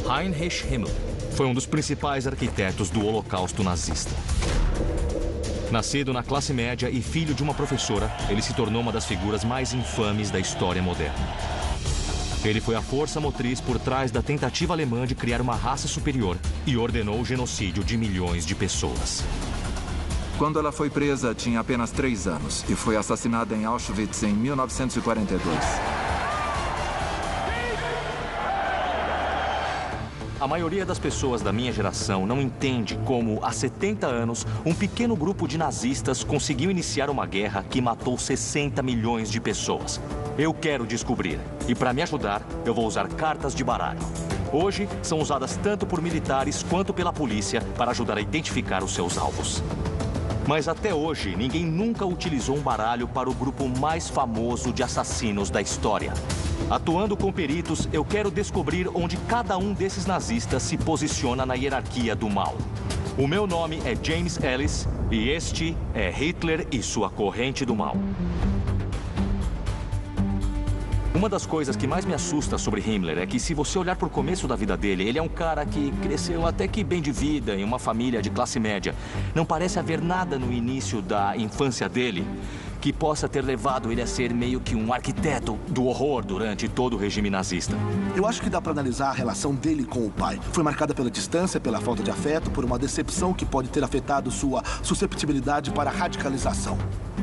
Heinrich Himmler foi um dos principais arquitetos do Holocausto nazista. Nascido na classe média e filho de uma professora, ele se tornou uma das figuras mais infames da história moderna. Ele foi a força motriz por trás da tentativa alemã de criar uma raça superior e ordenou o genocídio de milhões de pessoas. Quando ela foi presa, tinha apenas 3 anos e foi assassinada em Auschwitz em 1942. A maioria das pessoas da minha geração não entende como, há 70 anos, um pequeno grupo de nazistas conseguiu iniciar uma guerra que matou 60 milhões de pessoas. Eu quero descobrir. E para me ajudar, eu vou usar cartas de baralho. Hoje, são usadas tanto por militares quanto pela polícia para ajudar a identificar os seus alvos. Mas até hoje, ninguém nunca utilizou um baralho para o grupo mais famoso de assassinos da história. Atuando com peritos, eu quero descobrir onde cada um desses nazistas se posiciona na hierarquia do mal. O meu nome é James Ellis e este é Hitler e sua corrente do mal. Uma das coisas que mais me assusta sobre Himmler é que, se você olhar para o começo da vida dele, ele é um cara que cresceu até que bem de vida em uma família de classe média. Não parece haver nada no início da infância dele que possa ter levado ele a ser meio que um arquiteto do horror durante todo o regime nazista. Eu acho que dá para analisar a relação dele com o pai. Foi marcada pela distância, pela falta de afeto, por uma decepção que pode ter afetado sua susceptibilidade para a radicalização.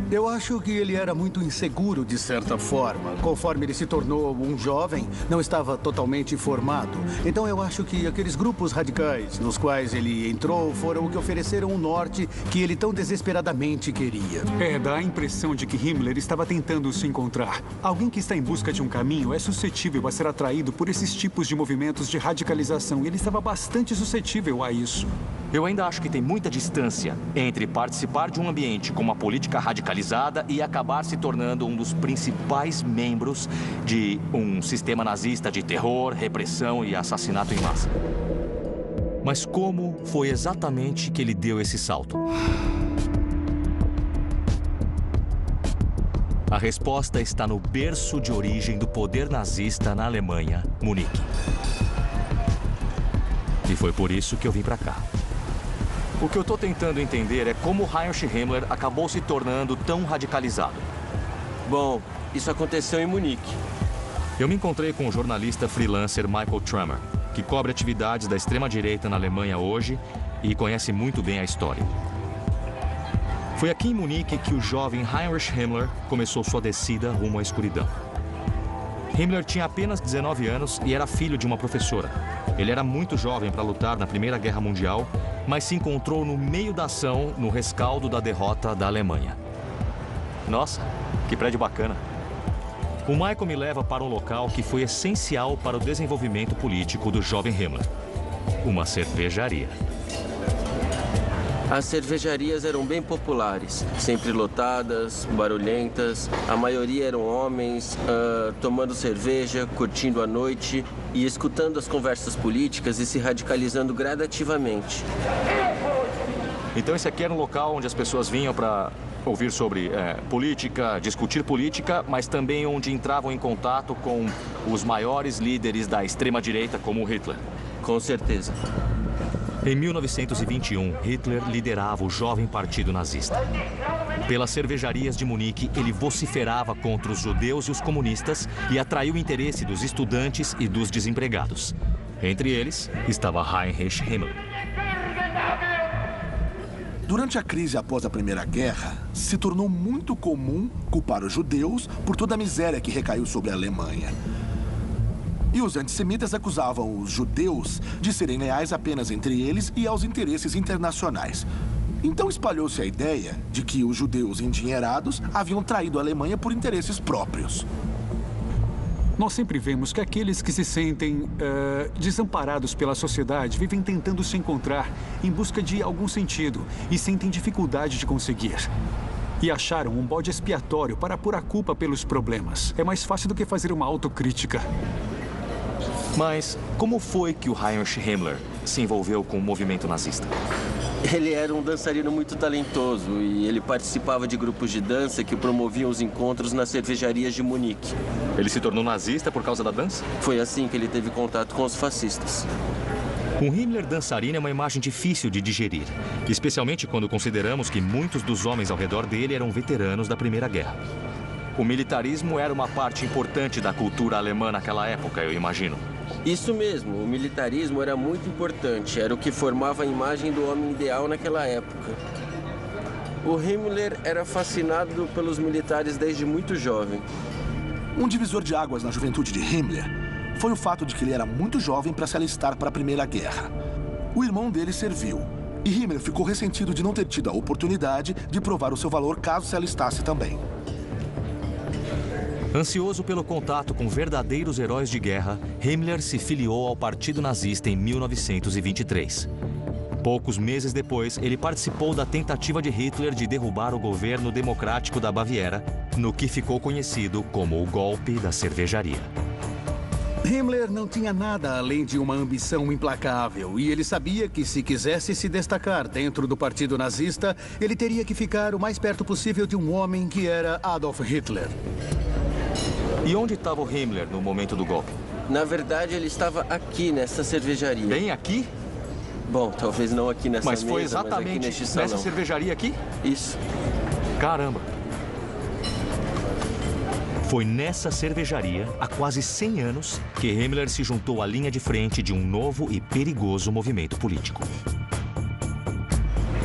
Eu acho que ele era muito inseguro, de certa forma. Conforme ele se tornou um jovem, não estava totalmente formado. Então eu acho que aqueles grupos radicais nos quais ele entrou foram o que ofereceram um norte que ele tão desesperadamente queria. Dá a impressão de que Himmler estava tentando se encontrar. Alguém que está em busca de um caminho é suscetível a ser atraído por esses tipos de movimentos de radicalização. E ele estava bastante suscetível a isso. Eu ainda acho que tem muita distância entre participar de um ambiente com uma política radicalizada e acabar se tornando um dos principais membros de um sistema nazista de terror, repressão e assassinato em massa. Mas como foi exatamente que ele deu esse salto? A resposta está no berço de origem do poder nazista na Alemanha, Munique. E foi por isso que eu vim para cá. O que eu estou tentando entender é como Heinrich Himmler acabou se tornando tão radicalizado. Bom, isso aconteceu em Munique. Eu me encontrei com o jornalista freelancer Michael Trummer, que cobre atividades da extrema-direita na Alemanha hoje e conhece muito bem a história. Foi aqui em Munique que o jovem Heinrich Himmler começou sua descida rumo à escuridão. Himmler tinha apenas 19 anos e era filho de uma professora. Ele era muito jovem para lutar na Primeira Guerra Mundial, mas se encontrou no meio da ação, no rescaldo da derrota da Alemanha. Nossa, que prédio bacana. O Michael me leva para um local que foi essencial para o desenvolvimento político do jovem Himmler. Uma cervejaria. As cervejarias eram bem populares, sempre lotadas, barulhentas. A maioria eram homens, tomando cerveja, curtindo a noite e escutando as conversas políticas e se radicalizando gradativamente. Então esse aqui era um local onde as pessoas vinham para ouvir sobre política, discutir política, mas também onde entravam em contato com os maiores líderes da extrema-direita, como o Hitler. Com certeza. Em 1921, Hitler liderava o jovem partido nazista. Pelas cervejarias de Munique, ele vociferava contra os judeus e os comunistas e atraiu o interesse dos estudantes e dos desempregados. Entre eles, estava Heinrich Himmler. Durante a crise após a Primeira Guerra, se tornou muito comum culpar os judeus por toda a miséria que recaiu sobre a Alemanha. E os antissemitas acusavam os judeus de serem leais apenas entre eles e aos interesses internacionais. Então espalhou-se a ideia de que os judeus endinheirados haviam traído a Alemanha por interesses próprios. Nós sempre vemos que aqueles que se sentem desamparados pela sociedade vivem tentando se encontrar em busca de algum sentido e sentem dificuldade de conseguir. E acharam um bode expiatório para pôr a culpa pelos problemas. É mais fácil do que fazer uma autocrítica. Mas como foi que o Heinrich Himmler se envolveu com o movimento nazista? Ele era um dançarino muito talentoso e ele participava de grupos de dança que promoviam os encontros nas cervejarias de Munique. Ele se tornou nazista por causa da dança? Foi assim que ele teve contato com os fascistas. Um Himmler dançarino é uma imagem difícil de digerir, especialmente quando consideramos que muitos dos homens ao redor dele eram veteranos da Primeira Guerra. O militarismo era uma parte importante da cultura alemã naquela época, eu imagino. Isso mesmo, o militarismo era muito importante, era o que formava a imagem do homem ideal naquela época. O Himmler era fascinado pelos militares desde muito jovem. Um divisor de águas na juventude de Himmler foi o fato de que ele era muito jovem para se alistar para a Primeira Guerra. O irmão dele serviu, e Himmler ficou ressentido de não ter tido a oportunidade de provar o seu valor caso se alistasse também. Ansioso pelo contato com verdadeiros heróis de guerra, Himmler se filiou ao Partido Nazista em 1923. Poucos meses depois, ele participou da tentativa de Hitler de derrubar o governo democrático da Baviera, no que ficou conhecido como o Golpe da Cervejaria. Himmler não tinha nada além de uma ambição implacável, e ele sabia que se quisesse se destacar dentro do Partido Nazista, ele teria que ficar o mais perto possível de um homem que era Adolf Hitler. E onde estava o Himmler no momento do golpe? Na verdade, ele estava aqui nessa cervejaria. Bem aqui? Bom, talvez não aqui nessa Mas mesa, foi mas exatamente aqui neste salão. nessa cervejaria aqui? Isso. Caramba! Foi nessa cervejaria, há quase 100 anos, que Himmler se juntou à linha de frente de um novo e perigoso movimento político.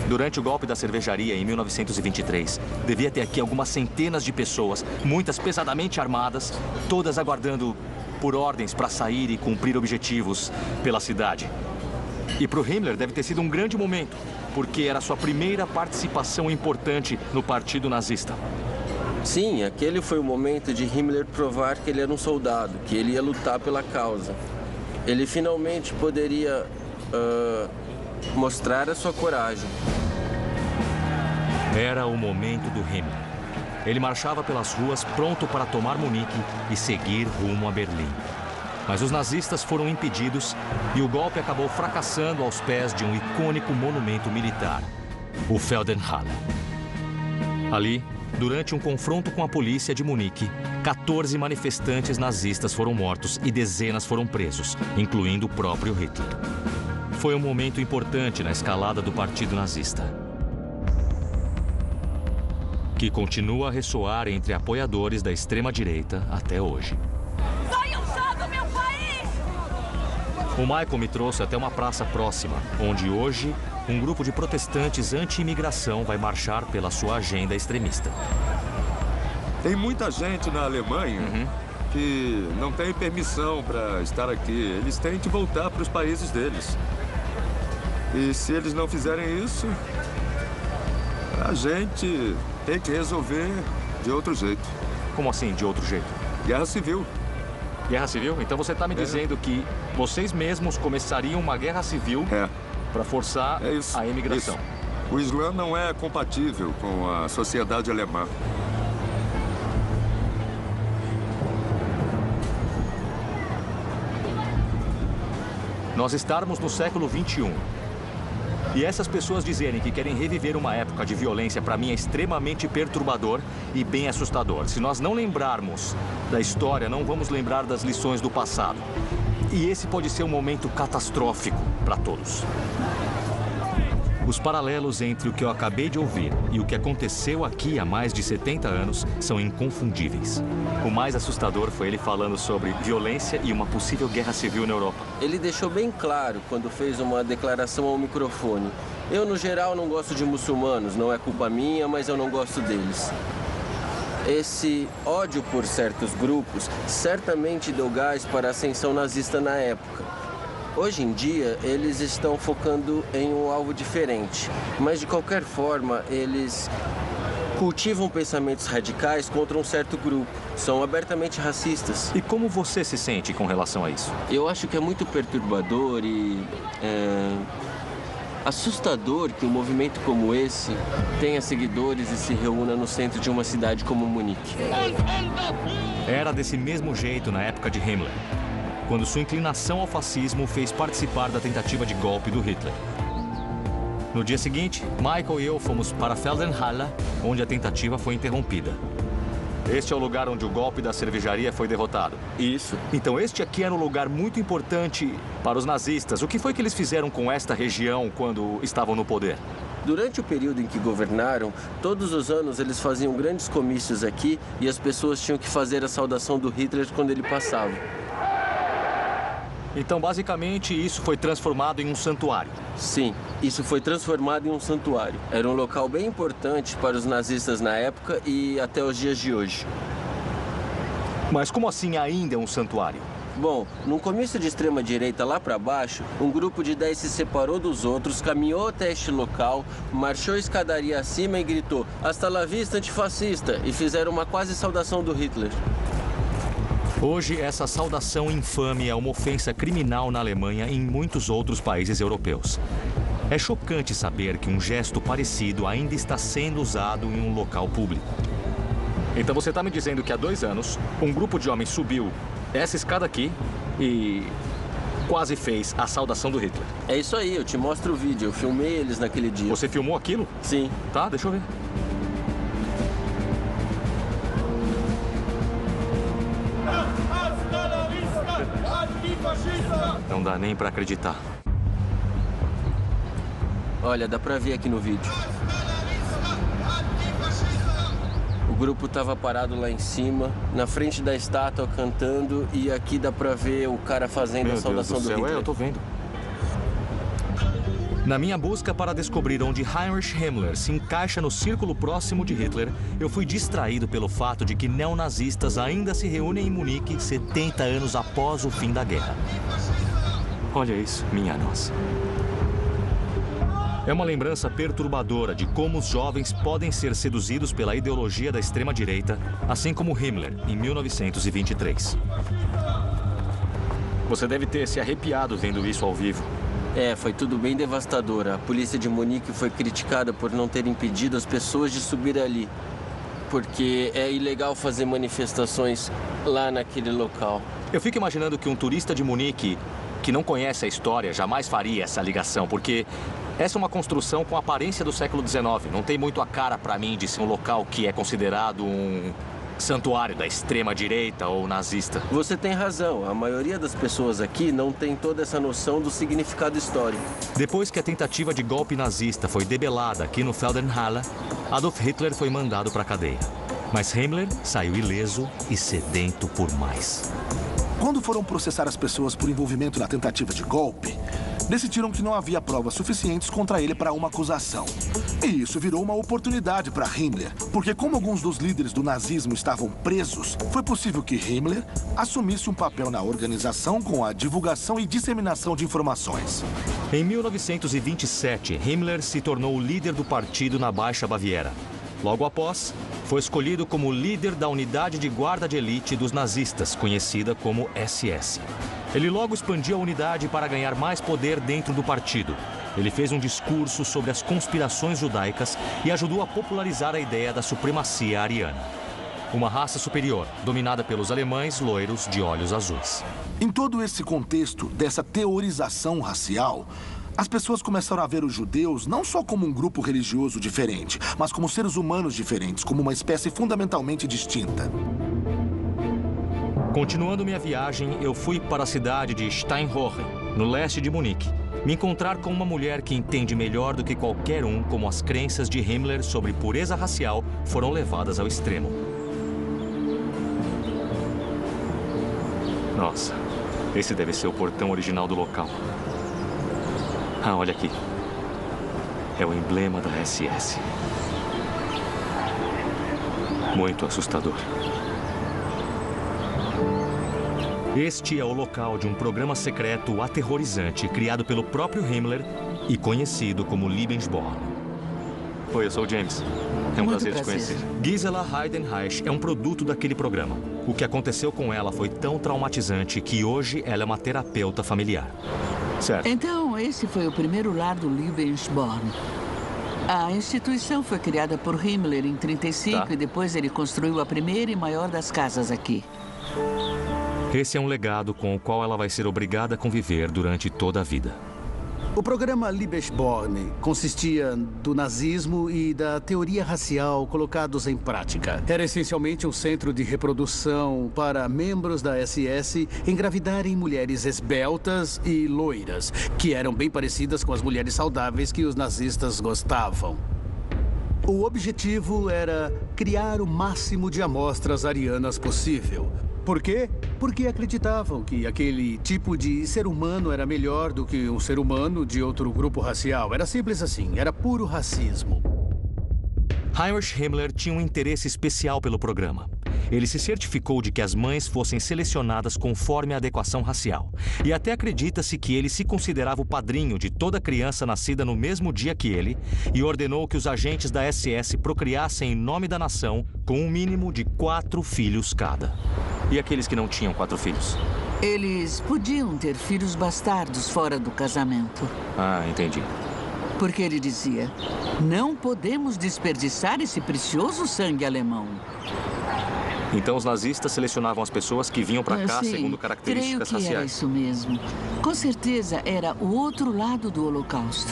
Durante o golpe da cervejaria em 1923, devia ter aqui algumas centenas de pessoas, muitas pesadamente armadas, todas aguardando por ordens para sair e cumprir objetivos pela cidade. E para o Himmler deve ter sido um grande momento, porque era sua primeira participação importante no Partido Nazista. Sim, aquele foi o momento de Himmler provar que ele era um soldado, que ele ia lutar pela causa. Ele finalmente poderia mostrar a sua coragem. Era o momento do Himmler. Ele marchava pelas ruas pronto para tomar Munique e seguir rumo a Berlim. Mas os nazistas foram impedidos e o golpe acabou fracassando aos pés de um icônico monumento militar, o Feldenhalle. Ali, durante um confronto com a polícia de Munique, 14 manifestantes nazistas foram mortos e dezenas foram presos, incluindo o próprio Hitler. Foi um momento importante na escalada do Partido Nazista, que continua a ressoar entre apoiadores da extrema-direita até hoje. Meu país! O Michael me trouxe até uma praça próxima, onde hoje um grupo de protestantes anti-imigração vai marchar pela sua agenda extremista. Tem muita gente na Alemanha que não tem permissão para estar aqui. Eles têm que voltar para os países deles. E se eles não fizerem isso, a gente tem que resolver de outro jeito. Como assim, de outro jeito? Guerra civil. Guerra civil? Então você está me dizendo que vocês mesmos começariam uma guerra civil para forçar a imigração? Isso. O Islã não é compatível com a sociedade alemã. Nós estarmos no século XXI. E essas pessoas dizerem que querem reviver uma época de violência, para mim, é extremamente perturbador e bem assustador. Se nós não lembrarmos da história, não vamos lembrar das lições do passado. E esse pode ser um momento catastrófico para todos. Os paralelos entre o que eu acabei de ouvir e o que aconteceu aqui há mais de 70 anos são inconfundíveis. O mais assustador foi ele falando sobre violência e uma possível guerra civil na Europa. Ele deixou bem claro quando fez uma declaração ao microfone. Eu, no geral, não gosto de muçulmanos, não é culpa minha, mas eu não gosto deles. Esse ódio por certos grupos certamente deu gás para a ascensão nazista na época. Hoje em dia, eles estão focando em um alvo diferente, mas de qualquer forma, eles cultivam pensamentos radicais contra um certo grupo. São abertamente racistas. E como você se sente com relação a isso? Eu acho que é muito perturbador e assustador que um movimento como esse tenha seguidores e se reúna no centro de uma cidade como Munique. Era desse mesmo jeito na época de Himmler, quando sua inclinação ao fascismo fez participar da tentativa de golpe do Hitler. No dia seguinte, Michael e eu fomos para Feldenhalle, onde a tentativa foi interrompida. Este é o lugar onde o golpe da cervejaria foi derrotado. Isso. Então este aqui era um lugar muito importante para os nazistas. O que foi que eles fizeram com esta região quando estavam no poder? Durante o período em que governaram, todos os anos eles faziam grandes comícios aqui e as pessoas tinham que fazer a saudação do Hitler quando ele passava. Então, basicamente, isso foi transformado em um santuário. Sim, isso foi transformado em um santuário. Era um local bem importante para os nazistas na época e até os dias de hoje. Mas como assim ainda é um santuário? Bom, num comício de extrema-direita lá para baixo, um grupo de 10 se separou dos outros, caminhou até este local, marchou a escadaria acima e gritou "Hasta la vista, antifascista!" e fizeram uma quase saudação do Hitler. Hoje, essa saudação infame é uma ofensa criminal na Alemanha e em muitos outros países europeus. É chocante saber que um gesto parecido ainda está sendo usado em um local público. Então você está me dizendo que há 2 anos, um grupo de homens subiu essa escada aqui e quase fez a saudação do Hitler. É isso aí, eu te mostro o vídeo. Eu filmei eles naquele dia. Você filmou aquilo? Sim. Tá, deixa eu ver. Não dá nem pra acreditar. Olha, dá pra ver aqui no vídeo. O grupo tava parado lá em cima, na frente da estátua, cantando, e aqui dá pra ver o cara fazendo a saudação do Hitler. Eu tô vendo. Na minha busca para descobrir onde Heinrich Himmler se encaixa no círculo próximo de Hitler, eu fui distraído pelo fato de que neonazistas ainda se reúnem em Munique 70 anos após o fim da guerra. Olha isso, minha nossa. É uma lembrança perturbadora de como os jovens podem ser seduzidos pela ideologia da extrema-direita, assim como Himmler, em 1923. Você deve ter se arrepiado vendo isso ao vivo. É, foi tudo bem devastador. A polícia de Munique foi criticada por não ter impedido as pessoas de subir ali. Porque é ilegal fazer manifestações lá naquele local. Eu fico imaginando que um turista de Munique que não conhece a história jamais faria essa ligação, porque essa é uma construção com aparência do século XIX. Não tem muito a cara para mim de ser um local que é considerado um santuário da extrema-direita ou nazista. Você tem razão. A maioria das pessoas aqui não tem toda essa noção do significado histórico. Depois que a tentativa de golpe nazista foi debelada aqui no Feldenhalle, Adolf Hitler foi mandado para a cadeia. Mas Himmler saiu ileso e sedento por mais. Quando foram processar as pessoas por envolvimento na tentativa de golpe, decidiram que não havia provas suficientes contra ele para uma acusação. E isso virou uma oportunidade para Himmler, porque como alguns dos líderes do nazismo estavam presos, foi possível que Himmler assumisse um papel na organização com a divulgação e disseminação de informações. Em 1927, Himmler se tornou o líder do partido na Baixa Baviera. Logo após, foi escolhido como líder da unidade de guarda de elite dos nazistas, conhecida como SS. Ele logo expandiu a unidade para ganhar mais poder dentro do partido. Ele fez um discurso sobre as conspirações judaicas e ajudou a popularizar a ideia da supremacia ariana. Uma raça superior, dominada pelos alemães loiros de olhos azuis. Em todo esse contexto dessa teorização racial, as pessoas começaram a ver os judeus não só como um grupo religioso diferente, mas como seres humanos diferentes, como uma espécie fundamentalmente distinta. Continuando minha viagem, eu fui para a cidade de Steinhofen, no leste de Munique, me encontrar com uma mulher que entende melhor do que qualquer um como as crenças de Himmler sobre pureza racial foram levadas ao extremo. Nossa, esse deve ser o portão original do local. Ah, olha aqui. É o emblema da SS. Muito assustador. Este é o local de um programa secreto aterrorizante criado pelo próprio Himmler e conhecido como Lebensborn. Oi, eu sou o James. É um prazer te conhecer. Gisela Heidenreich é um produto daquele programa. O que aconteceu com ela foi tão traumatizante que hoje ela é uma terapeuta familiar. Certo. Então, esse foi o primeiro lar do Lebensborn. A instituição foi criada por Himmler em 1935 e depois ele construiu a primeira e maior das casas aqui. Esse é um legado com o qual ela vai ser obrigada a conviver durante toda a vida. O programa Liebesborn consistia do nazismo e da teoria racial colocados em prática. Era essencialmente um centro de reprodução para membros da SS engravidarem mulheres esbeltas e loiras, que eram bem parecidas com as mulheres saudáveis que os nazistas gostavam. O objetivo era criar o máximo de amostras arianas possível. Por quê? Porque acreditavam que aquele tipo de ser humano era melhor do que um ser humano de outro grupo racial. Era simples assim, era puro racismo. Heinrich Himmler tinha um interesse especial pelo programa. Ele se certificou de que as mães fossem selecionadas conforme a adequação racial. E até acredita-se que ele se considerava o padrinho de toda criança nascida no mesmo dia que ele e ordenou que os agentes da SS procriassem em nome da nação com um mínimo de 4 filhos cada. E aqueles que não tinham 4 filhos? Eles podiam ter filhos bastardos fora do casamento. Ah, entendi. Porque ele dizia, não podemos desperdiçar esse precioso sangue alemão. Então os nazistas selecionavam as pessoas que vinham para cá segundo características creio que raciais. Era isso mesmo. Com certeza era o outro lado do Holocausto.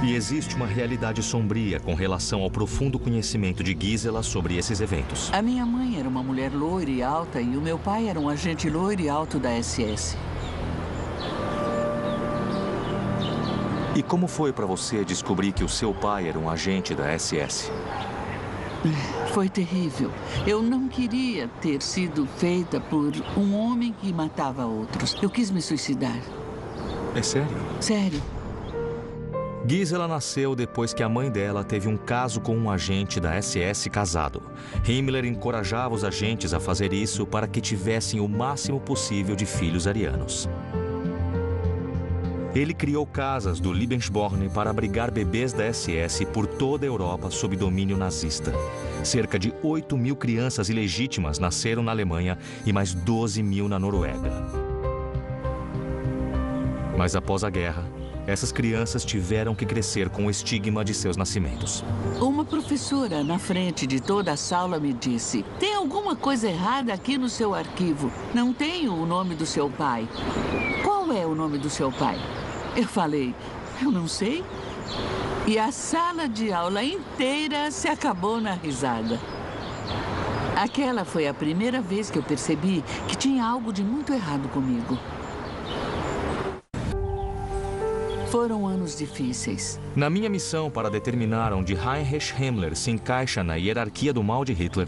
E existe uma realidade sombria com relação ao profundo conhecimento de Gisela sobre esses eventos. A minha mãe era uma mulher loira e alta e o meu pai era um agente loiro e alto da SS. E como foi para você descobrir que o seu pai era um agente da SS? Foi terrível. Eu não queria ter sido feita por um homem que matava outros. Eu quis me suicidar. É sério? Sério. Gisela nasceu depois que a mãe dela teve um caso com um agente da SS casado. Himmler encorajava os agentes a fazer isso para que tivessem o máximo possível de filhos arianos. Ele criou casas do Liebesborn para abrigar bebês da SS por toda a Europa sob domínio nazista. Cerca de 8.000 crianças ilegítimas nasceram na Alemanha e mais 12.000 na Noruega. Mas após a guerra, essas crianças tiveram que crescer com o estigma de seus nascimentos. Uma professora na frente de toda a sala me disse, tem alguma coisa errada aqui no seu arquivo. Não tenho o nome do seu pai. Qual é o nome do seu pai? Eu falei, eu não sei. E a sala de aula inteira se acabou na risada. Aquela foi a primeira vez que eu percebi que tinha algo de muito errado comigo. Foram anos difíceis. Na minha missão para determinar onde Heinrich Himmler se encaixa na hierarquia do mal de Hitler,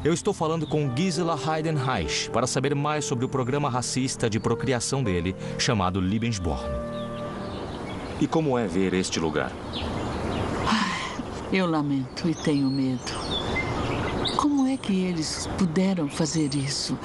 eu estou falando com Gisela Heidenreich para saber mais sobre o programa racista de procriação dele, chamado Liebesborn. E como é ver este lugar? Eu lamento e tenho medo. Como é que eles puderam fazer isso?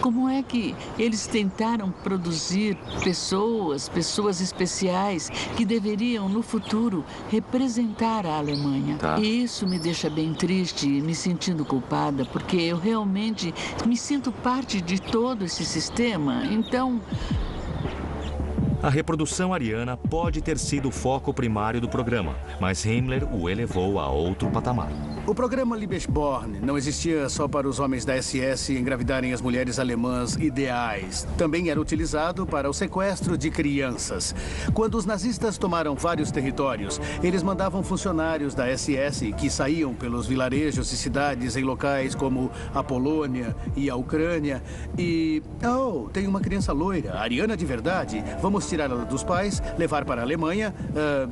Como é que eles tentaram produzir pessoas especiais que deveriam, no futuro, representar a Alemanha? Tá. E isso me deixa bem triste e me sentindo culpada, porque eu realmente me sinto parte de todo esse sistema. Então... A reprodução ariana pode ter sido o foco primário do programa, mas Himmler o elevou a outro patamar. O programa Liebesborn não existia só para os homens da SS engravidarem as mulheres alemãs ideais. Também era utilizado para o sequestro de crianças. Quando os nazistas tomaram vários territórios, eles mandavam funcionários da SS que saíam pelos vilarejos e cidades em locais como a Polônia e a Ucrânia e... Oh, tem uma criança loira, ariana de verdade. Vamos tirar ela dos pais, levar para a Alemanha,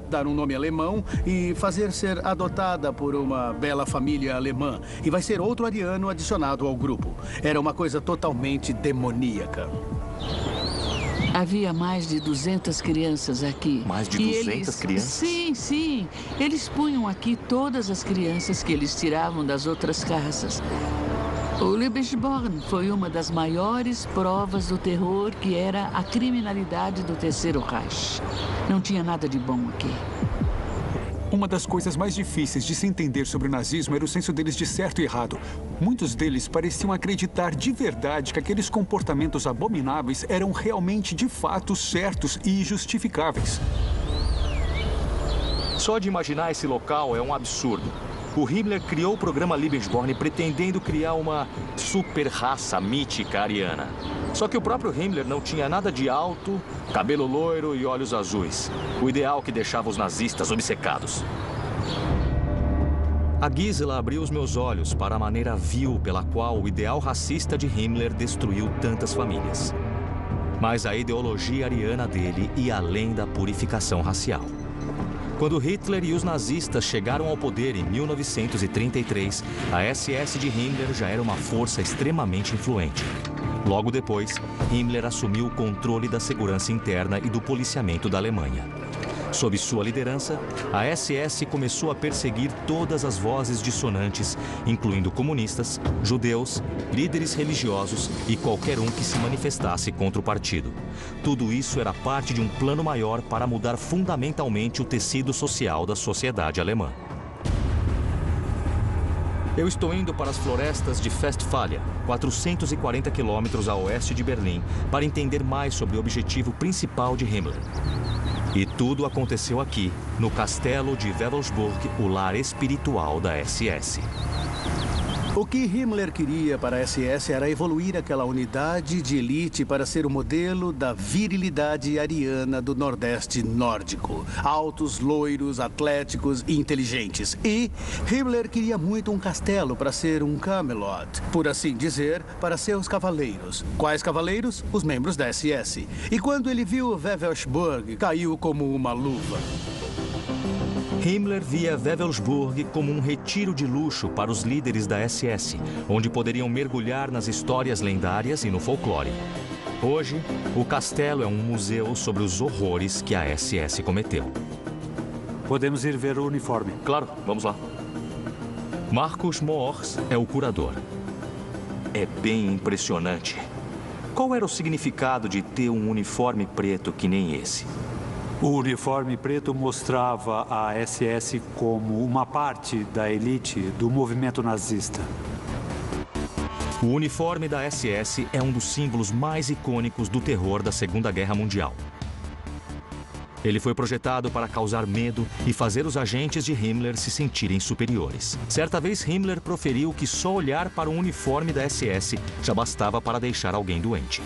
dar um nome alemão e fazer ser adotada por uma bela família alemã. E vai ser outro ariano adicionado ao grupo. Era uma coisa totalmente demoníaca. Havia mais de 200 crianças aqui. Mais de 200 crianças? Sim, sim. Eles punham aqui todas as crianças que eles tiravam das outras casas. O Liebesborn foi uma das maiores provas do terror que era a criminalidade do Terceiro Reich. Não tinha nada de bom aqui. Uma das coisas mais difíceis de se entender sobre o nazismo era o senso deles de certo e errado. Muitos deles pareciam acreditar de verdade que aqueles comportamentos abomináveis eram realmente, de fato, certos e justificáveis. Só de imaginar esse local é um absurdo. O Himmler criou o programa Lebensborn pretendendo criar uma super raça mítica ariana. Só que o próprio Himmler não tinha nada de alto, cabelo loiro e olhos azuis. O ideal que deixava os nazistas obcecados. A Gisela abriu os meus olhos para a maneira vil pela qual o ideal racista de Himmler destruiu tantas famílias. Mas a ideologia ariana dele ia além da purificação racial. Quando Hitler e os nazistas chegaram ao poder em 1933, a SS de Himmler já era uma força extremamente influente. Logo depois, Himmler assumiu o controle da segurança interna e do policiamento da Alemanha. Sob sua liderança, a SS começou a perseguir todas as vozes dissonantes, incluindo comunistas, judeus, líderes religiosos e qualquer um que se manifestasse contra o partido. Tudo isso era parte de um plano maior para mudar fundamentalmente o tecido social da sociedade alemã. Eu estou indo para as florestas de Westfália, 440 quilômetros a oeste de Berlim, para entender mais sobre o objetivo principal de Himmler. E tudo aconteceu aqui, no castelo de Wewelsburg, o lar espiritual da SS. O que Himmler queria para a SS era evoluir aquela unidade de elite para ser o modelo da virilidade ariana do Nordeste nórdico. Altos, loiros, atléticos e inteligentes. E Himmler queria muito um castelo para ser um Camelot, por assim dizer, para seus cavaleiros. Quais cavaleiros? Os membros da SS. E quando ele viu Wewelsburg, caiu como uma luva. Himmler via Wewelsburg como um retiro de luxo para os líderes da SS, onde poderiam mergulhar nas histórias lendárias e no folclore. Hoje, o castelo é um museu sobre os horrores que a SS cometeu. Podemos ir ver o uniforme. Claro, vamos lá. Markus Moors é o curador. É bem impressionante. Qual era o significado de ter um uniforme preto que nem esse? O uniforme preto mostrava a SS como uma parte da elite do movimento nazista. O uniforme da SS é um dos símbolos mais icônicos do terror da Segunda Guerra Mundial. Ele foi projetado para causar medo e fazer os agentes de Himmler se sentirem superiores. Certa vez, Himmler proferiu que só olhar para o uniforme da SS já bastava para deixar alguém doente.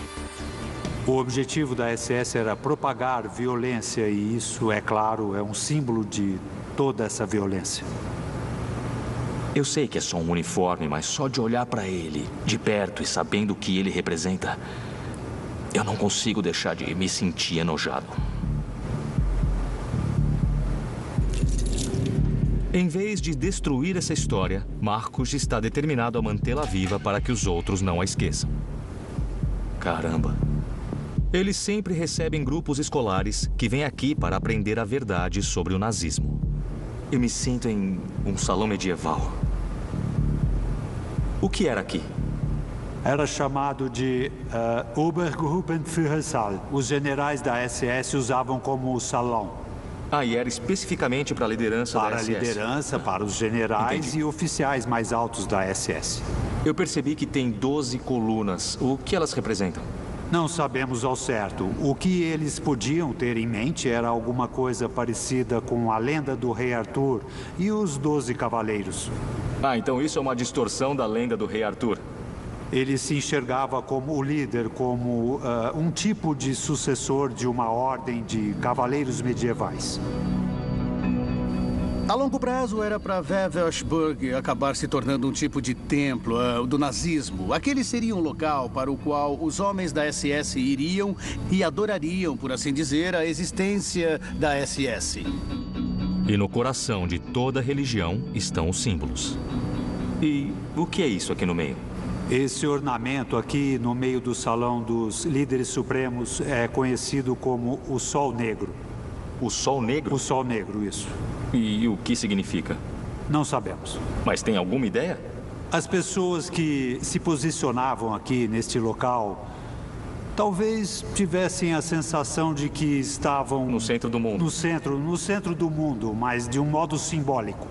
O objetivo da SS era propagar violência e isso, é claro, é um símbolo de toda essa violência. Eu sei que é só um uniforme, mas só de olhar para ele, de perto e sabendo o que ele representa, eu não consigo deixar de me sentir enojado. Em vez de destruir essa história, Markus está determinado a mantê-la viva para que os outros não a esqueçam. Caramba! Eles sempre recebem grupos escolares que vêm aqui para aprender a verdade sobre o nazismo. Eu me sinto em um salão medieval. O que era aqui? Era chamado de Obergruppenführersaal. Os generais da SS usavam como salão. Ah, e era especificamente para a liderança da SS? Para a liderança, para os generais Entendi. E oficiais mais altos da SS. Eu percebi que tem 12 colunas. O que elas representam? Não sabemos ao certo. O que eles podiam ter em mente era alguma coisa parecida com a lenda do rei Arthur e os 12 cavaleiros. Ah, então isso é uma distorção da lenda do rei Arthur. Ele se enxergava como o líder, como um tipo de sucessor de uma ordem de cavaleiros medievais. A longo prazo era para Wewelsburg acabar se tornando um tipo de templo do nazismo. Aquele seria um local para o qual os homens da SS iriam e adorariam, por assim dizer, a existência da SS. E no coração de toda religião estão os símbolos. E o que é isso aqui no meio? Esse ornamento aqui no meio do salão dos líderes supremos é conhecido como o Sol Negro. O Sol Negro? O Sol Negro, isso. E o que significa? Não sabemos. Mas tem alguma ideia? As pessoas que se posicionavam aqui neste local talvez tivessem a sensação de que estavam no centro do mundo. No centro do mundo, mas de um modo simbólico.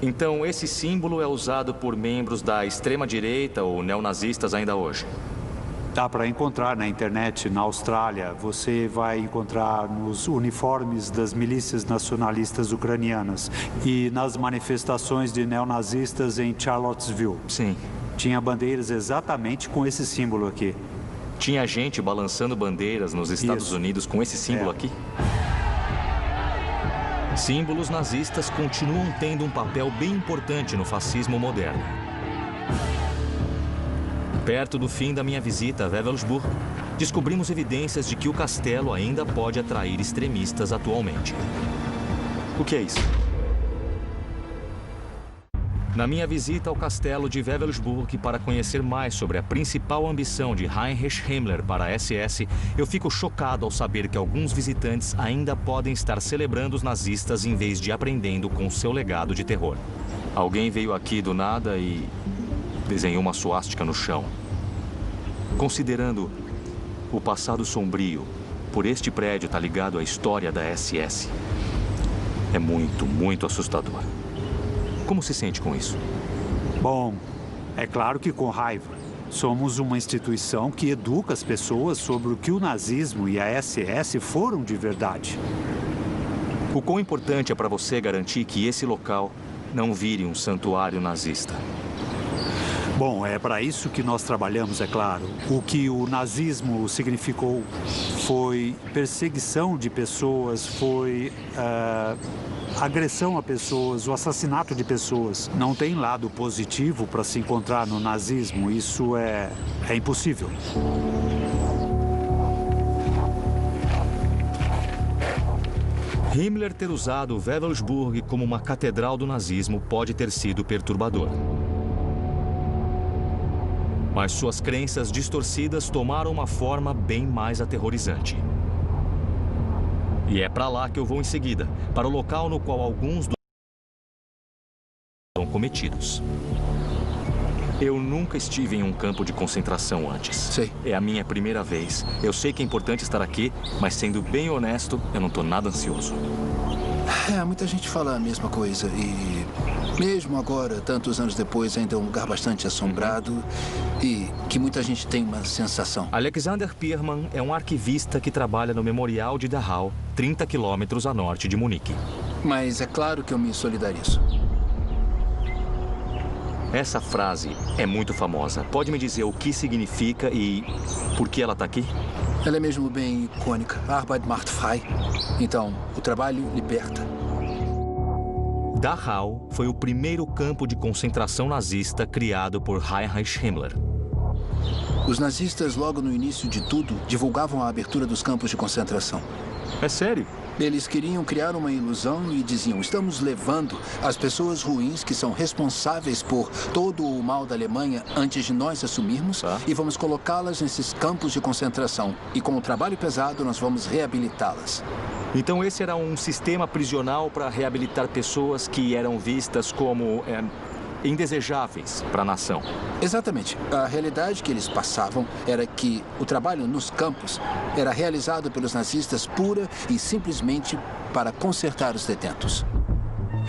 Então esse símbolo é usado por membros da extrema-direita ou neonazistas ainda hoje? Dá para encontrar na internet, na Austrália. Você vai encontrar nos uniformes das milícias nacionalistas ucranianas e nas manifestações de neonazistas em Charlottesville. Sim. Tinha bandeiras exatamente com esse símbolo aqui. Tinha gente balançando bandeiras nos Estados Unidos com esse símbolo aqui? Símbolos nazistas continuam tendo um papel bem importante no fascismo moderno. Perto do fim da minha visita a Wewelsburg, descobrimos evidências de que o castelo ainda pode atrair extremistas atualmente. O que é isso? Na minha visita ao castelo de Wewelsburg para conhecer mais sobre a principal ambição de Heinrich Himmler para a SS, eu fico chocado ao saber que alguns visitantes ainda podem estar celebrando os nazistas em vez de aprendendo com seu legado de terror. Alguém veio aqui do nada e desenhou uma suástica no chão. Considerando o passado sombrio, por este prédio está ligado à história da SS. É muito assustador. Como se sente com isso? Bom, é claro que com raiva. Somos uma instituição que educa as pessoas sobre o que o nazismo e a SS foram de verdade. O quão importante é para você garantir que esse local não vire um santuário nazista? Bom, é para isso que nós trabalhamos, é claro. O que o nazismo significou foi perseguição de pessoas, foi agressão a pessoas, o assassinato de pessoas. Não tem lado positivo para se encontrar no nazismo. Isso é impossível. Himmler ter usado Wewelsburg como uma catedral do nazismo pode ter sido perturbador. Mas suas crenças distorcidas tomaram uma forma bem mais aterrorizante. E é para lá que eu vou em seguida, para o local no qual alguns dos foram cometidos. Eu nunca estive em um campo de concentração antes. Sei. É a minha primeira vez. Eu sei que é importante estar aqui, mas sendo bem honesto, eu não estou nada ansioso. Muita gente fala a mesma coisa e mesmo agora, tantos anos depois, ainda é um lugar bastante assombrado e que muita gente tem uma sensação. Alexander Pierman é um arquivista que trabalha no Memorial de Dachau, 30 quilômetros a norte de Munique. Mas é claro que eu me solidarizo. Essa frase é muito famosa. Pode me dizer o que significa e por que ela está aqui? Ela é mesmo bem icônica. Arbeit macht frei. Então, o trabalho liberta. Dachau foi o primeiro campo de concentração nazista criado por Heinrich Himmler. Os nazistas, logo no início de tudo, divulgavam a abertura dos campos de concentração. É sério? Eles queriam criar uma ilusão e diziam: estamos levando as pessoas ruins que são responsáveis por todo o mal da Alemanha antes de nós assumirmos e vamos colocá-las nesses campos de concentração. E com o trabalho pesado, nós vamos reabilitá-las. Então esse era um sistema prisional para reabilitar pessoas que eram vistas como indesejáveis para a nação. Exatamente. A realidade que eles passavam era que o trabalho nos campos era realizado pelos nazistas pura e simplesmente para consertar os detentos.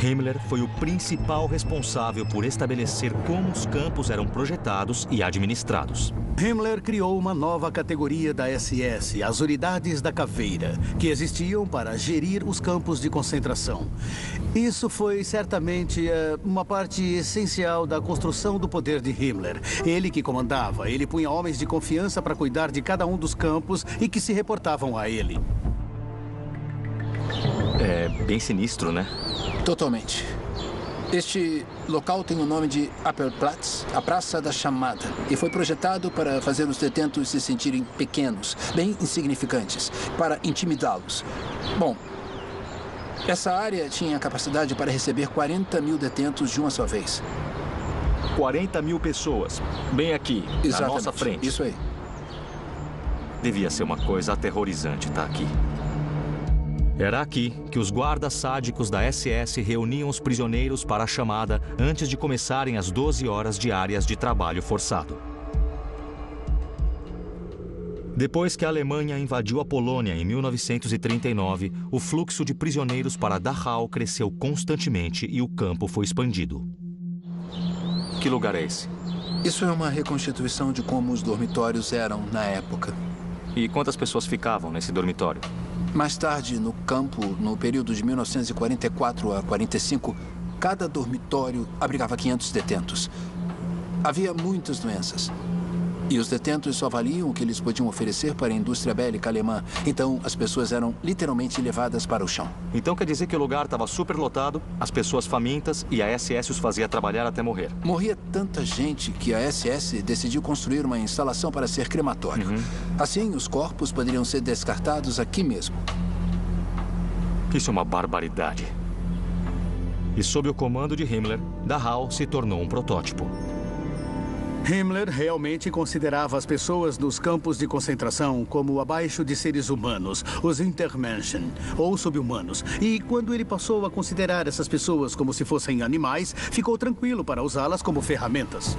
Himmler foi o principal responsável por estabelecer como os campos eram projetados e administrados. Himmler criou uma nova categoria da SS, as Unidades da Caveira, que existiam para gerir os campos de concentração. Isso foi certamente uma parte essencial da construção do poder de Himmler. Ele que comandava, ele punha homens de confiança para cuidar de cada um dos campos e que se reportavam a ele. É bem sinistro, né? Totalmente. Este local tem o nome de Appelplatz, a Praça da Chamada, e foi projetado para fazer os detentos se sentirem pequenos, bem insignificantes, para intimidá-los. Bom, essa área tinha capacidade para receber 40 mil detentos de uma só vez. 40 mil pessoas, bem aqui, na nossa frente. Isso aí. Devia ser uma coisa aterrorizante estar aqui. Era aqui que os guardas sádicos da SS reuniam os prisioneiros para a chamada antes de começarem as 12 horas diárias de trabalho forçado. Depois que a Alemanha invadiu a Polônia em 1939, o fluxo de prisioneiros para Dachau cresceu constantemente e o campo foi expandido. Que lugar é esse? Isso é uma reconstituição de como os dormitórios eram na época. E quantas pessoas ficavam nesse dormitório? Mais tarde, no campo, no período de 1944 a 45, cada dormitório abrigava 500 detentos. Havia muitas doenças. E os detentos só valiam o que eles podiam oferecer para a indústria bélica alemã. Então, as pessoas eram literalmente levadas para o chão. Então quer dizer que o lugar estava superlotado, as pessoas famintas e a SS os fazia trabalhar até morrer. Morria tanta gente que a SS decidiu construir uma instalação para ser crematório. Assim, os corpos poderiam ser descartados aqui mesmo. Isso é uma barbaridade. E sob o comando de Himmler, Dachau se tornou um protótipo. Himmler realmente considerava as pessoas nos campos de concentração como abaixo de seres humanos, os Intermenschen, ou sub-humanos. E quando ele passou a considerar essas pessoas como se fossem animais, ficou tranquilo para usá-las como ferramentas.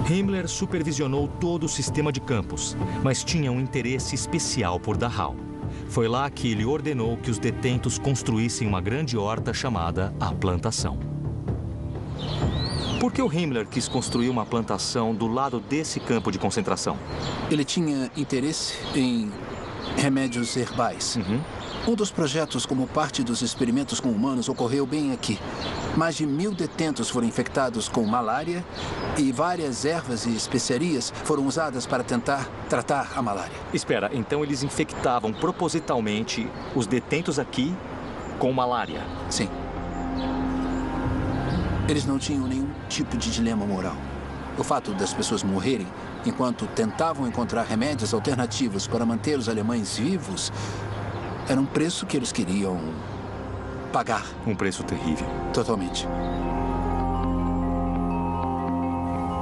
Himmler supervisionou todo o sistema de campos, mas tinha um interesse especial por Dachau. Foi lá que ele ordenou que os detentos construíssem uma grande horta chamada a plantação. Por que o Himmler quis construir uma plantação do lado desse campo de concentração? Ele tinha interesse em remédios herbais. Um dos projetos, como parte dos experimentos com humanos, ocorreu bem aqui. Mais de 1000 detentos foram infectados com malária e várias ervas e especiarias foram usadas para tentar tratar a malária. Espera, então eles infectavam propositalmente os detentos aqui com malária? Sim. Eles não tinham nenhum tipo de dilema moral. O fato das pessoas morrerem enquanto tentavam encontrar remédios alternativos para manter os alemães vivos era um preço que eles queriam pagar. Um preço terrível. Totalmente.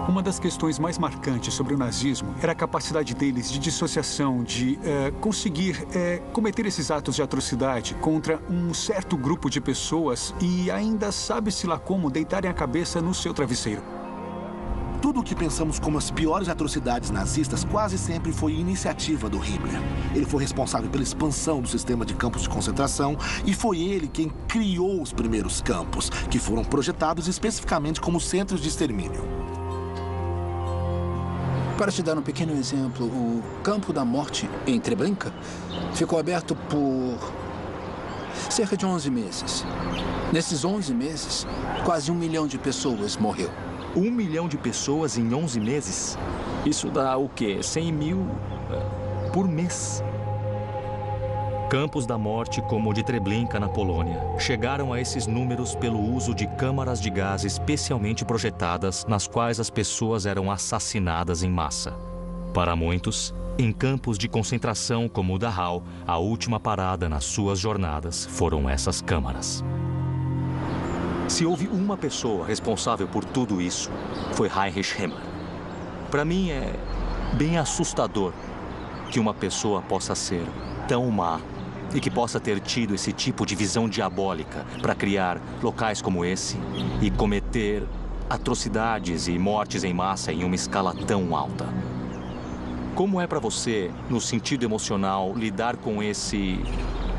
Uma das questões mais marcantes sobre o nazismo era a capacidade deles de dissociação, de conseguir cometer esses atos de atrocidade contra um certo grupo de pessoas e ainda sabe-se lá como deitarem a cabeça no seu travesseiro. Tudo o que pensamos como as piores atrocidades nazistas quase sempre foi iniciativa do Himmler. Ele foi responsável pela expansão do sistema de campos de concentração e foi ele quem criou os primeiros campos, que foram projetados especificamente como centros de extermínio. Para te dar um pequeno exemplo, o Campo da Morte, em Treblinka, ficou aberto por cerca de 11 meses. Nesses 11 meses, quase 1 milhão de pessoas morreu. 1 milhão de pessoas em 11 meses? Isso dá o quê? 100 mil por mês. Campos da morte, como o de Treblinka, na Polônia, chegaram a esses números pelo uso de câmaras de gás especialmente projetadas, nas quais as pessoas eram assassinadas em massa. Para muitos, em campos de concentração como o Dachau, a última parada nas suas jornadas foram essas câmaras. Se houve uma pessoa responsável por tudo isso, foi Heinrich Himmler. Para mim é bem assustador que uma pessoa possa ser tão má e que possa ter tido esse tipo de visão diabólica para criar locais como esse e cometer atrocidades e mortes em massa em uma escala tão alta. Como é para você, no sentido emocional, lidar com esse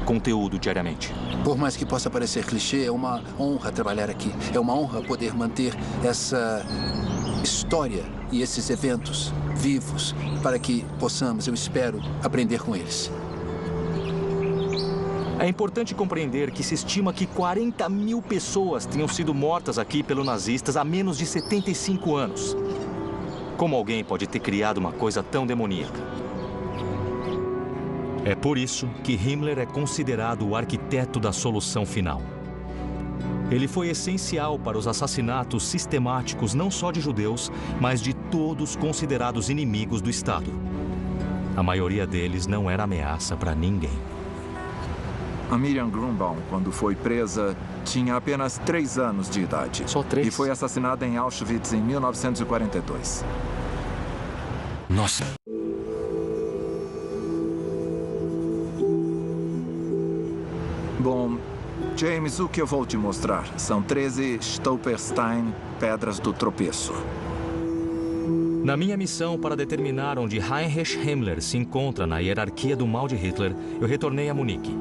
conteúdo diariamente? Por mais que possa parecer clichê, é uma honra trabalhar aqui. É uma honra poder manter essa história e esses eventos vivos para que possamos, eu espero, aprender com eles. É importante compreender que se estima que 40 mil pessoas tenham sido mortas aqui pelos nazistas há menos de 75 anos. Como alguém pode ter criado uma coisa tão demoníaca? É por isso que Himmler é considerado o arquiteto da solução final. Ele foi essencial para os assassinatos sistemáticos não só de judeus, mas de todos considerados inimigos do Estado. A maioria deles não era ameaça para ninguém. A Miriam Grunbaum, quando foi presa, tinha apenas 3 anos de idade. Só 3? E foi assassinada em Auschwitz em 1942. Nossa. Bom, James, o que eu vou te mostrar são 13 Stolperstein Pedras do Tropeço. Na minha missão para determinar onde Heinrich Himmler se encontra na hierarquia do mal de Hitler, eu retornei a Munique.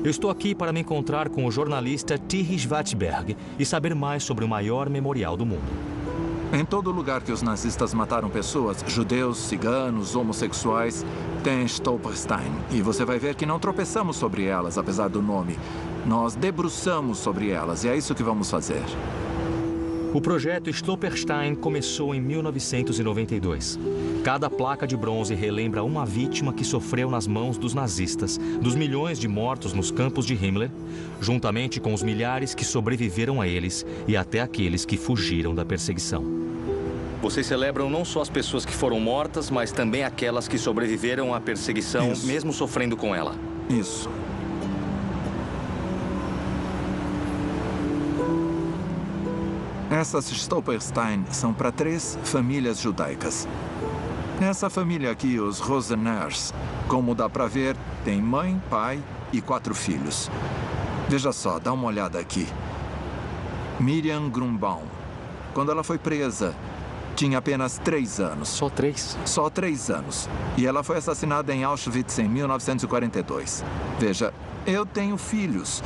Eu estou aqui para me encontrar com o jornalista Thierry Schwartzberg e saber mais sobre o maior memorial do mundo. Em todo lugar que os nazistas mataram pessoas, judeus, ciganos, homossexuais, tem Stolperstein. E você vai ver que não tropeçamos sobre elas, apesar do nome. Nós debruçamos sobre elas, e é isso que vamos fazer. O projeto Stolperstein começou em 1992. Cada placa de bronze relembra uma vítima que sofreu nas mãos dos nazistas, dos milhões de mortos nos campos de Himmler, juntamente com os milhares que sobreviveram a eles e até aqueles que fugiram da perseguição. Vocês celebram não só as pessoas que foram mortas, mas também aquelas que sobreviveram à perseguição, mesmo sofrendo com ela. Isso. Essas Stolperstein são para 3 famílias judaicas. Nessa família aqui, os Roseners, como dá para ver, tem mãe, pai e 4 filhos. Veja só, dá uma olhada aqui. Miriam Grunbaum. Quando ela foi presa, tinha apenas 3 anos. Só 3? Só 3 anos. E ela foi assassinada em Auschwitz em 1942. Veja, eu tenho filhos.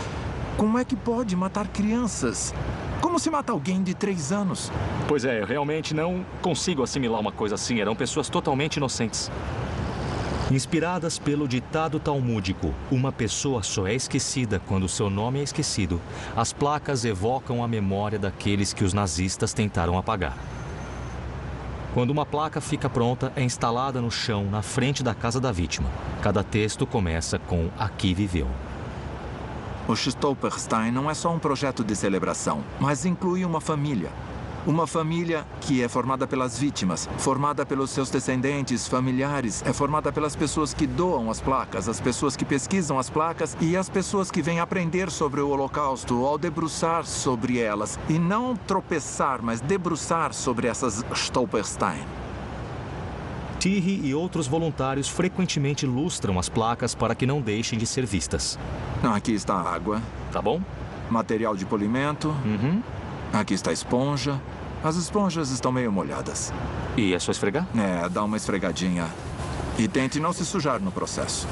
Como é que pode matar crianças? Como se mata alguém de 3 anos? Pois é, eu realmente não consigo assimilar uma coisa assim. Eram pessoas totalmente inocentes. Inspiradas pelo ditado talmúdico, uma pessoa só é esquecida quando seu nome é esquecido, as placas evocam a memória daqueles que os nazistas tentaram apagar. Quando uma placa fica pronta, é instalada no chão, na frente da casa da vítima. Cada texto começa com "Aqui viveu". O Stolperstein não é só um projeto de celebração, mas inclui uma família. Uma família que é formada pelas vítimas, formada pelos seus descendentes, familiares, é formada pelas pessoas que doam as placas, as pessoas que pesquisam as placas e as pessoas que vêm aprender sobre o Holocausto ao debruçar sobre elas. E não tropeçar, mas debruçar sobre essas Stolperstein. Thierry e outros voluntários frequentemente lustram as placas para que não deixem de ser vistas. Aqui está a água. Tá bom? Material de polimento. Aqui está a esponja. As esponjas estão meio molhadas. E é só esfregar? É, dá uma esfregadinha. E tente não se sujar no processo.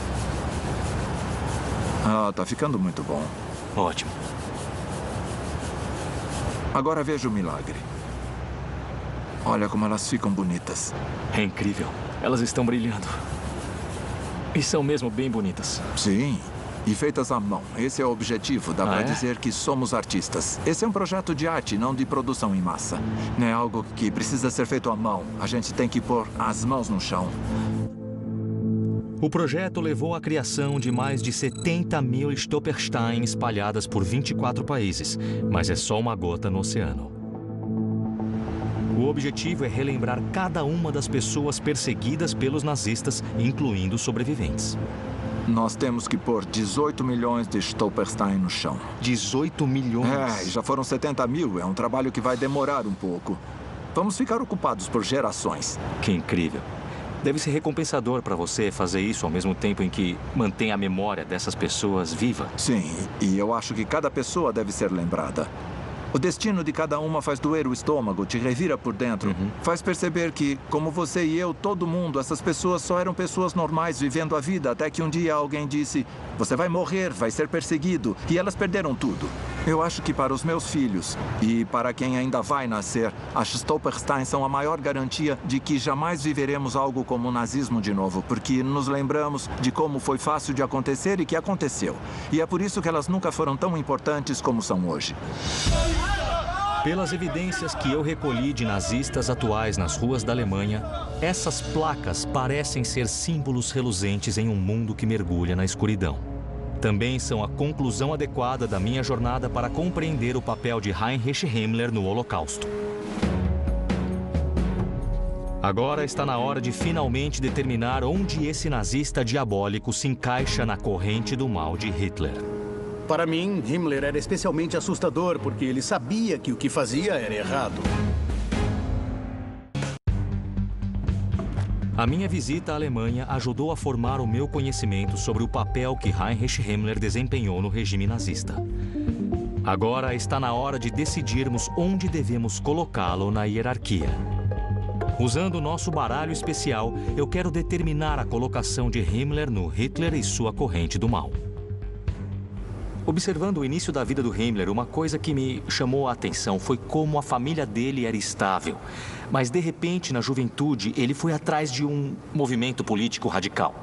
Tá ficando muito bom. Ótimo. Agora veja o milagre. Olha como elas ficam bonitas. É incrível. Elas estão brilhando. E são mesmo bem bonitas. Sim. E feitas à mão. Esse é o objetivo. Dá para dizer que somos artistas. Esse é um projeto de arte, não de produção em massa. Não é algo que precisa ser feito à mão. A gente tem que pôr as mãos no chão. O projeto levou à criação de mais de 70 mil Stolperstein espalhadas por 24 países. Mas é só uma gota no oceano. O objetivo é relembrar cada uma das pessoas perseguidas pelos nazistas, incluindo sobreviventes. Nós temos que pôr 18 milhões de Stolperstein no chão. 18 milhões? E já foram 70 mil. É um trabalho que vai demorar um pouco. Vamos ficar ocupados por gerações. Que incrível. Deve ser recompensador para você fazer isso ao mesmo tempo em que mantém a memória dessas pessoas viva. Sim, e eu acho que cada pessoa deve ser lembrada. O destino de cada uma faz doer o estômago, te revira por dentro. Faz perceber que, como você e eu, todo mundo, essas pessoas só eram pessoas normais vivendo a vida, até que um dia alguém disse: você vai morrer, vai ser perseguido. E elas perderam tudo. Eu acho que para os meus filhos e para quem ainda vai nascer, as Stolperstein são a maior garantia de que jamais viveremos algo como o nazismo de novo, porque nos lembramos de como foi fácil de acontecer e que aconteceu. E é por isso que elas nunca foram tão importantes como são hoje. Pelas evidências que eu recolhi de nazistas atuais nas ruas da Alemanha, essas placas parecem ser símbolos reluzentes em um mundo que mergulha na escuridão. Também são a conclusão adequada da minha jornada para compreender o papel de Heinrich Himmler no Holocausto. Agora está na hora de finalmente determinar onde esse nazista diabólico se encaixa na corrente do mal de Hitler. Para mim, Himmler era especialmente assustador porque ele sabia que o que fazia era errado. A minha visita à Alemanha ajudou a formar o meu conhecimento sobre o papel que Heinrich Himmler desempenhou no regime nazista. Agora está na hora de decidirmos onde devemos colocá-lo na hierarquia. Usando o nosso baralho especial, eu quero determinar a colocação de Himmler no Hitler e sua corrente do mal. Observando o início da vida do Himmler, uma coisa que me chamou a atenção foi como a família dele era estável. Mas, de repente, na juventude, ele foi atrás de um movimento político radical.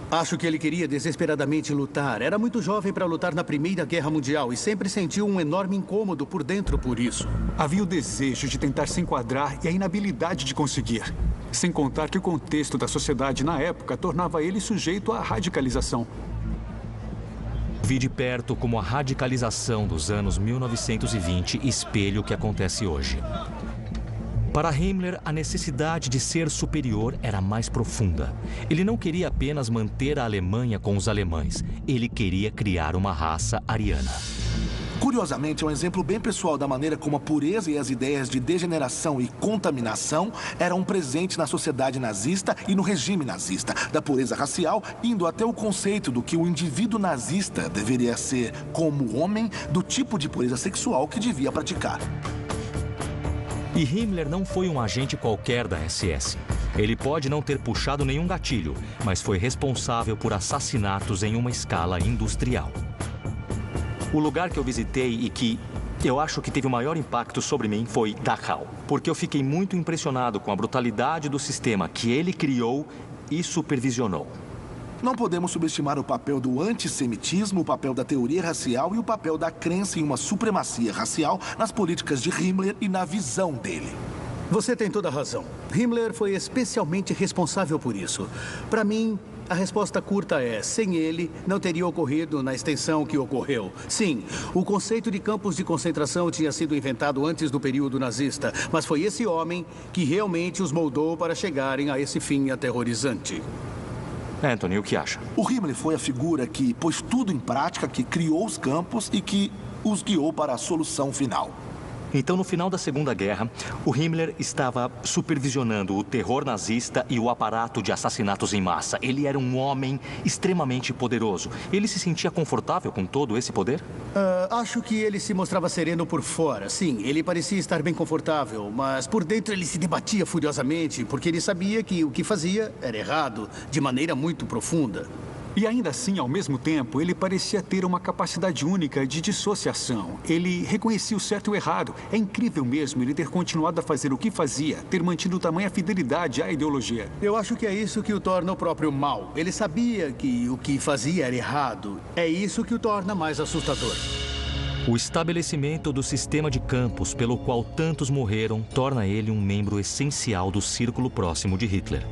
Acho que ele queria desesperadamente lutar. Era muito jovem para lutar na Primeira Guerra Mundial e sempre sentiu um enorme incômodo por dentro por isso. Havia o desejo de tentar se enquadrar e a inabilidade de conseguir. Sem contar que o contexto da sociedade na época tornava ele sujeito à radicalização. Vi de perto como a radicalização dos anos 1920 espelha o que acontece hoje. Para Himmler, a necessidade de ser superior era mais profunda. Ele não queria apenas manter a Alemanha com os alemães. Ele queria criar uma raça ariana. Curiosamente, é um exemplo bem pessoal da maneira como a pureza e as ideias de degeneração e contaminação eram presentes na sociedade nazista e no regime nazista, da pureza racial, indo até o conceito do que o indivíduo nazista deveria ser como homem, do tipo de pureza sexual que devia praticar. E Himmler não foi um agente qualquer da SS. Ele pode não ter puxado nenhum gatilho, mas foi responsável por assassinatos em uma escala industrial. O lugar que eu visitei e que eu acho que teve o maior impacto sobre mim foi Dachau, porque eu fiquei muito impressionado com a brutalidade do sistema que ele criou e supervisionou. Não podemos subestimar o papel do antissemitismo, o papel da teoria racial e o papel da crença em uma supremacia racial nas políticas de Himmler e na visão dele. Você tem toda a razão. Himmler foi especialmente responsável por isso. Para mim, a resposta curta é: sem ele, não teria ocorrido na extensão que ocorreu. Sim, o conceito de campos de concentração tinha sido inventado antes do período nazista, mas foi esse homem que realmente os moldou para chegarem a esse fim aterrorizante. Anthony, o que acha? O Himmler foi a figura que pôs tudo em prática, que criou os campos e que os guiou para a solução final. Então, no final da Segunda Guerra, o Himmler estava supervisionando o terror nazista e o aparato de assassinatos em massa. Ele era um homem extremamente poderoso. Ele se sentia confortável com todo esse poder? Acho que ele se mostrava sereno por fora. Sim, ele parecia estar bem confortável, mas por dentro ele se debatia furiosamente, porque ele sabia que o que fazia era errado, de maneira muito profunda. E ainda assim, ao mesmo tempo, ele parecia ter uma capacidade única de dissociação. Ele reconhecia o certo e o errado. É incrível mesmo ele ter continuado a fazer o que fazia, ter mantido tamanha fidelidade à ideologia. Eu acho que é isso que o torna o próprio mal. Ele sabia que o que fazia era errado. É isso que o torna mais assustador. O estabelecimento do sistema de campos pelo qual tantos morreram torna ele um membro essencial do círculo próximo de Hitler.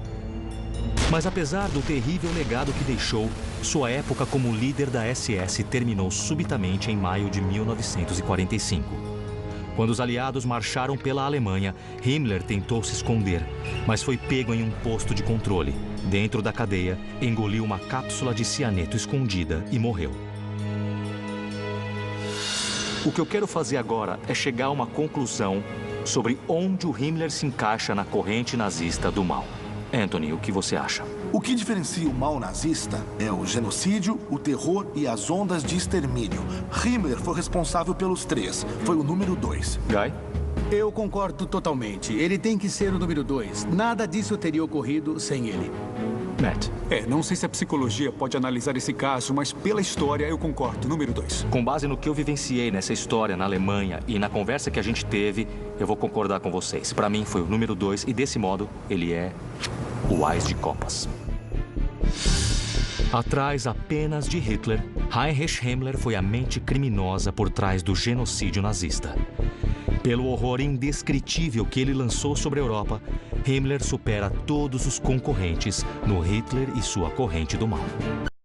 Mas apesar do terrível legado que deixou, sua época como líder da SS terminou subitamente em maio de 1945. Quando os aliados marcharam pela Alemanha, Himmler tentou se esconder, mas foi pego em um posto de controle. Dentro da cadeia, engoliu uma cápsula de cianeto escondida e morreu. O que eu quero fazer agora é chegar a uma conclusão sobre onde o Himmler se encaixa na corrente nazista do mal. Anthony, o que você acha? O que diferencia o mal nazista é o genocídio, o terror e as ondas de extermínio. Himmler foi responsável pelos 3. Foi o número 2. Guy? Eu concordo totalmente. Ele tem que ser o número 2. Nada disso teria ocorrido sem ele. Matt? Não sei se a psicologia pode analisar esse caso, mas pela história eu concordo. Número 2. Com base no que eu vivenciei nessa história na Alemanha e na conversa que a gente teve, eu vou concordar com vocês. Para mim foi o número 2 e desse modo ele é o Ás de Copas. Atrás apenas de Hitler, Heinrich Himmler foi a mente criminosa por trás do genocídio nazista. Pelo horror indescritível que ele lançou sobre a Europa, Himmler supera todos os concorrentes no Hitler e sua corrente do mal.